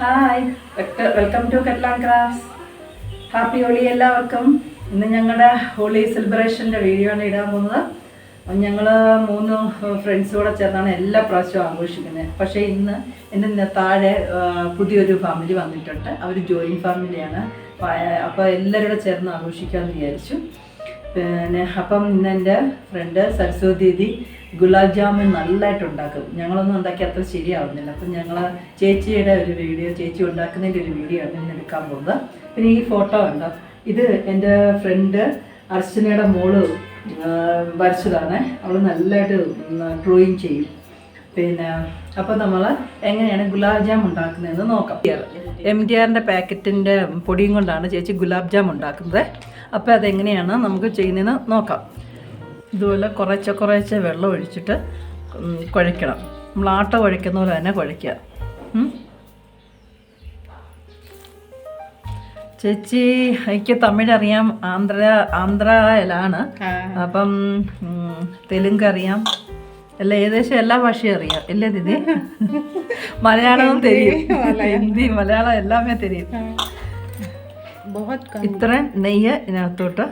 Hi welcome to Kettle&Krafts. Happy Holi എല്ലാവർക്കും. ഇന്ന് ഞങ്ങളുടെ ഹോളി സെലിബ്രേഷൻ്റെ വീഡിയോ ആണ് ഇടാൻ പോകുന്നത്. ഞങ്ങൾ 3 ഫ്രണ്ട്സ് കൂടെ ചേർന്നാണ് എല്ലാ പ്രാവശ്യവും ആഘോഷിക്കുന്നത്. പക്ഷേ ഇന്ന് എൻ്റെ താഴെ പുതിയൊരു ഫാമിലി വന്നിട്ടുണ്ട്. അവർ ജോയിൻറ്റ് ഫാമിലിയാണ്. അപ്പോൾ എല്ലാവരും കൂടെ ചേർന്ന് ആഘോഷിക്കാമെന്ന് വിചാരിച്ചു. പിന്നെ അപ്പം ഇന്ന് എൻ്റെ ഫ്രണ്ട് സരസ്വതി ദീദി ഗുലാബ് ജാമുൻ നല്ലതായിട്ട് ഉണ്ടാക്കും. ഞങ്ങളൊന്നും ഉണ്ടാക്കി അത്ര ശരിയാവുന്നില്ല. അപ്പം ഞങ്ങൾ ചേച്ചിയുടെ ഒരു വീഡിയോ, ചേച്ചി ഉണ്ടാക്കുന്നതിൻ്റെ ഒരു വീഡിയോ ആണ് ഇന്ന് എടുക്കാൻ പോകുന്നത്. പിന്നെ ഈ ഫോട്ടോ ഉണ്ടോ, ഇത് എൻ്റെ ഫ്രണ്ട് അർച്ചനയുടെ മോള് വരച്ചതാണ്. അവൾ നല്ലതായിട്ട് ഡ്രോയിങ് ചെയ്യും. പിന്നെ അപ്പോൾ നമ്മൾ എങ്ങനെയാണ് ഗുലാബ് ജാം ഉണ്ടാക്കുന്നതെന്ന് നോക്കാം. NTRൻ്റെ പാക്കറ്റിൻ്റെ പൊടിയും കൊണ്ടാണ് ചേച്ചി ഗുലാബ് ജാം ഉണ്ടാക്കുന്നത്. അപ്പോൾ അതെങ്ങനെയാണ് നമുക്ക് ചെയ്യുന്നതെന്ന് നോക്കാം. ഇതുപോലെ കുറേശ്ശെ വെള്ളം ഒഴിച്ചിട്ട് കുഴയ്ക്കണം. നമ്മൾ ആട്ട കുഴയ്ക്കുന്ന പോലെ തന്നെ കുഴയ്ക്കുക. ചേച്ചി എനിക്ക് തമിഴ് അറിയാം, ആന്ധ്രയിലാണ്. അപ്പം തെലുങ്ക് അറിയാം, ഏകദേശം എല്ലാ ഭാഷയും അറിയാം അല്ലേ ദീദി? മലയാളവും തെരിയും, ഹിന്ദി മലയാളം എല്ലാമേ തെരിയും. ഇത്രയും നെയ്യ് ഇതിനകത്തോട്ട്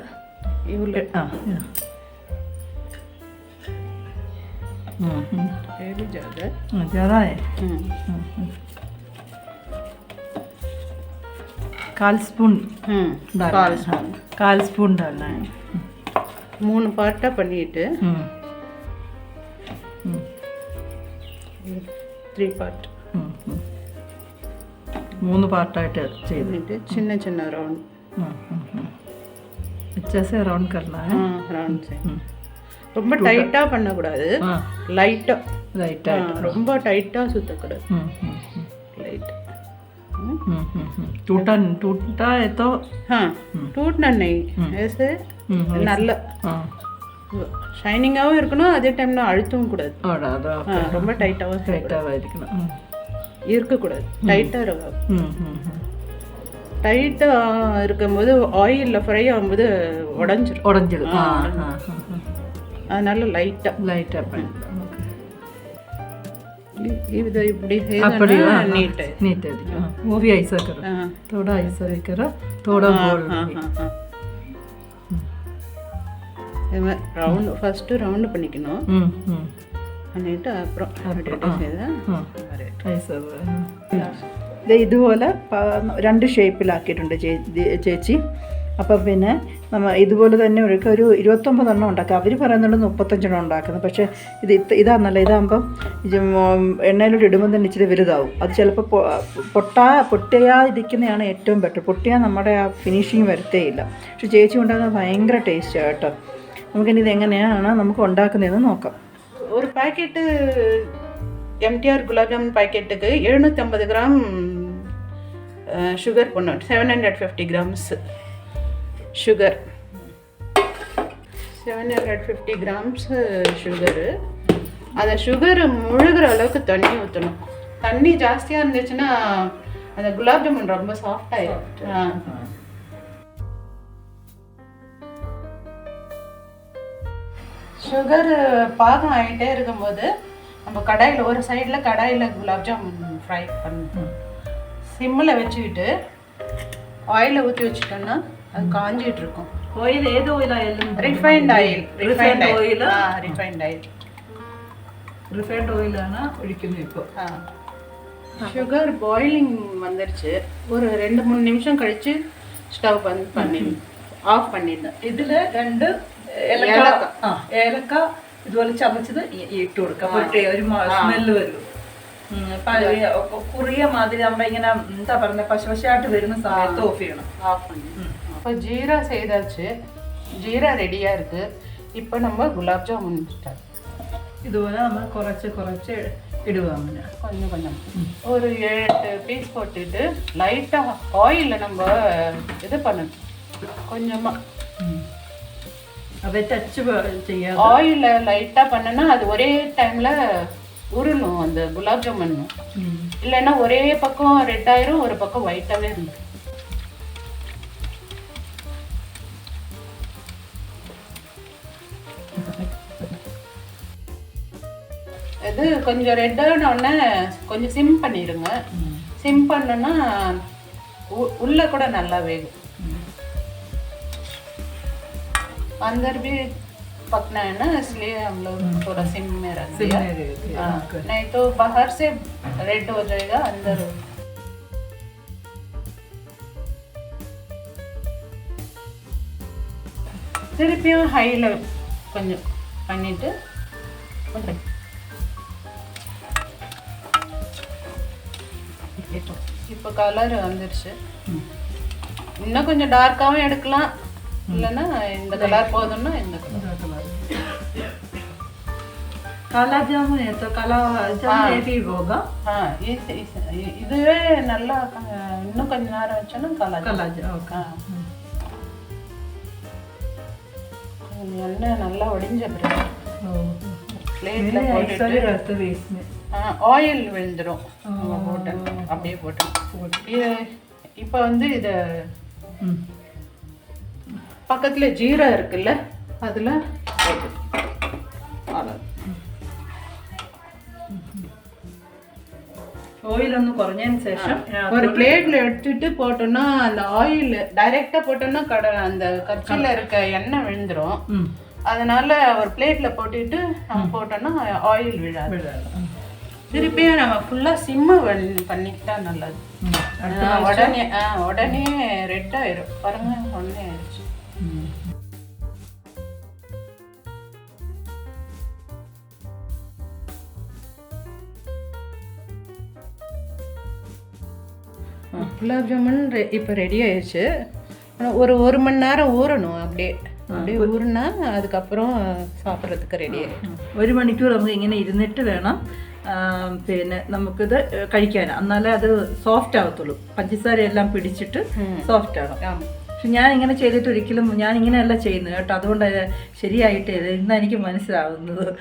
ज़्यादा है। 1/4 स्पून डालना है। 3 पार्टा பண்ணிட்டு 3 पार्ट 3 പാർട്ടായിട്ട് ചെയ്തിട്ട് ചിന്ന റൗണ്ട് अच्छे से राउंड करना है। राउंड से ரொம்ப டைட்டா பண்ண கூடாது, லைட்டா ரொம்ப டைட்டா சுத்த கூடாது, லைட் टूटा है तो हाँ टूटना नहीं, ऐसे நல்ல ஷைனிங்காகவும் இருக்கணும், அதே டைம்ல அழுத்தவும் கூடாது, ரொம்ப டைட்டாகவும் இருக்கக்கூடாது, டைட்டாக இருக்கும். டைட்டாக இருக்கும்போது ஆயிலில் ஃப்ரை ஆகும்போது உடஞ்சிடும். அதனால லைட்டாக பண்ணிடலாம். இது இப்படி नीट है। वो भी ऐसा करो, थोड़ा ऐसा भी करो, थोड़ा गोल ரவுண்ட் ஃபர்ஸ்ட் ரவுண்ட் பண்ணிக்கணும். பண்ணிட்டு அப்புறம் ഇതുപോലെ 2 ഷേപ്പിലാക്കിയിട്ടുണ്ട് ചേച്ചി. അപ്പം പിന്നെ നമ്മൾ ഇതുപോലെ തന്നെ ഒരു 29 എണ്ണം ഉണ്ടാക്കുക. അവർ പറയുന്നുണ്ട് 35 എണ്ണം ഉണ്ടാക്കുന്നത്. പക്ഷേ ഇതാണല്ലോ, ഇതാകുമ്പം എണ്ണയിലോട്ട് ഇടുമ്പോൾ തന്നെ ഇച്ചിരി വലുതാവും. അത് ചിലപ്പോൾ പൊട്ടിയാതിരിക്കുന്നതാണ് ഏറ്റവും ബെറ്റർ. പൊട്ടിയാൽ നമ്മുടെ ആ ഫിനിഷിങ് വരത്തേയില്ല. പക്ഷെ ചേച്ചി ഉണ്ടാക്കുന്നത് ഭയങ്കര ടേസ്റ്റാണ് കേട്ടോ. നമുക്കിനി ഇതെങ്ങനെയാണ് നമുക്ക് ഉണ്ടാക്കുന്നതെന്ന് നോക്കാം. ஒரு பாக்கெட்டு NTR குலாப் ஜாமுன் பாக்கெட்டுக்கு 750 கிராம் சுகர் போடணும். 750 கிராம்ஸ் சுகர், 750 கிராம்ஸ் சுகரு. அந்த சுகர் முழுகிற அளவுக்கு தண்ணி ஊற்றணும். தண்ணி ஜாஸ்தியாக இருந்துச்சுன்னா அந்த குலாப் ஜாமுன் ரொம்ப சாஃப்டாகிடும். சுகர் பாகம் ஆகிட்டே இருக்கும்போது நம்ம கடாயில் ஒரு சைடில் குலாப் ஜாமுன் ஃப்ரை பண்ணணும். சிம்மில் வச்சுக்கிட்டு ஆயிலை ஊற்றி வச்சுட்டோன்னா அது காஞ்சிட்டு இருக்கும். ഓയിൽ ഏത് ഓയിലായാലും റിഫൈൻഡ് ഓയിലാണ് ഒഴിക്കുന്നത്. ഇപ്പോൾ சுகர் பாயிலிங் வந்துருச்சு. ஒரு 2-3 நிமிஷம் கழிச்சு ஸ்டவ் பந்த் பண்ணி ஆஃப் பண்ணிடணும். ഇതിൽ 2 ഏലക്ക ഇതുപോലെ ചതച്ചത് ഇട്ട് കൊടുക്കാം. ഒരു സ്മെല്ല് വരും. കുറിയ മാതിരി നമ്മുടെ ഇങ്ങനെ എന്താ പറയുക, പശവശായിട്ട് വരുന്ന സമയത്ത് ഓഫ് ചെയ്യണം. இப்போ ஜீரா செய்தாச்சு, ஜீரா ரெடியாக இருக்குது. இப்போ நம்ம குலாப் ஜாமுன் ஸ்டார்ட். ഇതുപോലെ നമ്മൾ കുറച്ച് ഇടുക. അങ്ങനെ கொஞ்சம் ஒரு 7-8 பீஸ் போட்டுட்டு லைட்டாக ஆயிலில் நம்ம இது பண்ணணும். கொஞ்சமாக அதை டச் செய்ய ஆயிலில் லைட்டாக பண்ணனா அது ஒரே டைமில் உருளும் அந்த குலாப் ஜாமுன். இல்லைன்னா ஒரே பக்கம் ரெட் ஆயிரும், ஒரு பக்கம் ஒயிட்டாகவே இருக்கும். இது கொஞ்சம் ரெட்டான உடனே கொஞ்சம் சிம் பண்ணிடுங்க. सिम பண்ணனா உள்ள கூட நல்லா வேகும் अंदर भी पकना है ना, इसलिए हम लोग थोड़ा सिम में रख दिया। नहीं तो बाहर से रेड हो जाएगा, अंदर திருப்பியும் ஹையில் கொஞ்சம் பண்ணிட்டு இப்போ கலர் வந்துருச்சு. இன்னும் கொஞ்சம் டார்க்காகவும் எடுக்கலாம், இல்லைன்னா இந்த கலர் போதும்னா இந்த கலர். काला जामुन है तो काला जामुन ये भी होगा। हाँ இதுவே நல்லா இன்னும் கொஞ்ச நேரம் வச்சோன்னா काला எண்ணெய் நல்லா ஒடிஞ்ச பிறகு பிளேட்ல போட்டு ஆயில் விழுந்துடும். போட்டு அப்படியே போட்டு இப்போ வந்து இதை பக்கத்தில் ஜீரா இருக்குல்ல அதில் ഓയിൽ ഒന്ന് കുറഞ്ഞതിന് ശേഷം ஒரு பிளேட்ல எடுத்துட்டு போட்டோம்னா அந்த ஆயில் டைரக்டா போட்டோம்னா அந்த கச்சில இருக்க எண்ணெய் விழுந்துரும். அதனால ஒரு பிளேட்ல போட்டுட்டு நம்ம போட்டோம்னா ஆயில் விழாது. திருப்பியும் நம்ம ஃபுல்லா சிம்ம பண்ணிக்கிட்டா நல்லது. உடனே ரெட் ஆயிரும் பாருங்க, உடனே ஆயிடுச்சு. குலாப் ஜாமுன் இப்போ ரெடி ஆயிடுச்சு. ஒரு மணி நேரம் ஊறணும். அப்படியே ஊறினா அதுக்கப்புறம் സാപ്പിട്றதுக்கு ரெடி ആയിடும். 1 മണിക്കൂർ നമുക്ക് ഇങ്ങനെ ഇരുന്നിട്ട് വേണം പിന്നെ നമുക്കിത് കഴിക്കാൻ. എന്നാലേ അത് സോഫ്റ്റ് ആവത്തുള്ളൂ. പഞ്ചസാര എല്ലാം പിടിച്ചിട്ട് സോഫ്റ്റ് ആകും. പക്ഷെ ഞാൻ ഇങ്ങനെ ചെയ്തിട്ട് ഒരിക്കലും ഞാൻ ഇങ്ങനെയല്ല ചെയ്യുന്നത് കേട്ടോ. അതുകൊണ്ട് ശരിയായിട്ട് ഇന്ന് എനിക്ക് മനസ്സിലാവുന്നത്.